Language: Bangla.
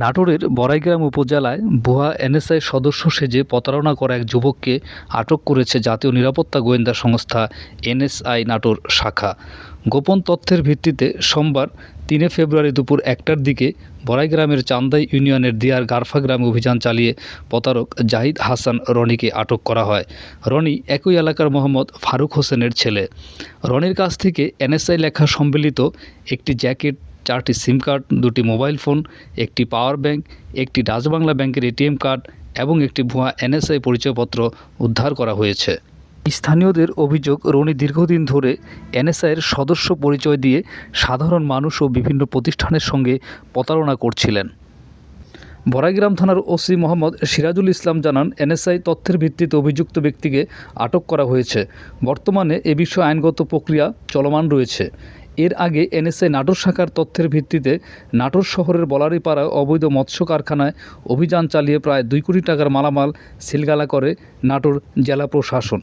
নাটোরের বড়াইগ্রাম উপজেলায় ভুয়া এনএসআই সদস্য সেজে প্রতারণা করা এক যুবককে আটক করেছে জাতীয় নিরাপত্তা গোয়েন্দা সংস্থা এনএসআই নাটোর শাখা। গোপন তথ্যের ভিত্তিতে সোমবার ৩ ফেব্রুয়ারি দুপুর ১টার দিকে বড়াইগ্রামের চান্দাই ইউনিয়নের দিয়ার গারফা গ্রামে অভিযান চালিয়ে প্রতারক জাহিদ হাসান রনিকে আটক করা হয়। রনি একই এলাকার মোহাম্মদ ফারুক হোসেনের ছেলে। রনির কাছ থেকে এনএসআই লেখা সম্বলিত একটি জ্যাকেট, 4টি সিম কার্ড, 2টি মোবাইল ফোন, একটি পাওয়ার ব্যাংক, একটি ডাচবাংলা ব্যাংকের এটিএম কার্ড এবং একটি ভুয়া এনএসআই পরিচয়পত্র উদ্ধার করা হয়েছে। স্থানীয়দের অভিযোগ, রনি দীর্ঘদিন ধরে এনএসআইয়ের সদস্য পরিচয় দিয়ে সাধারণ মানুষ ও বিভিন্ন প্রতিষ্ঠানের সঙ্গে প্রতারণা করছিলেন। বড়াইগ্রাম থানার ওসি মোহাম্মদ সিরাজুল ইসলাম জানান, এনএসআই তথ্যের ভিত্তিতে অভিযুক্ত ব্যক্তিকে আটক করা হয়েছে। বর্তমানে এ বিষয়ে আইনগত প্রক্রিয়া চলমান রয়েছে। এর আগে এনএসআই নাটোর শাখার তথ্যের ভিত্তিতে নাটোর শহরের বলারীপাড়া অবৈধ মৎস্য কারখানায় অভিযান চালিয়ে প্রায় 2 কোটি টাকার মালামাল সিলগালা করে নাটোর জেলা প্রশাসন।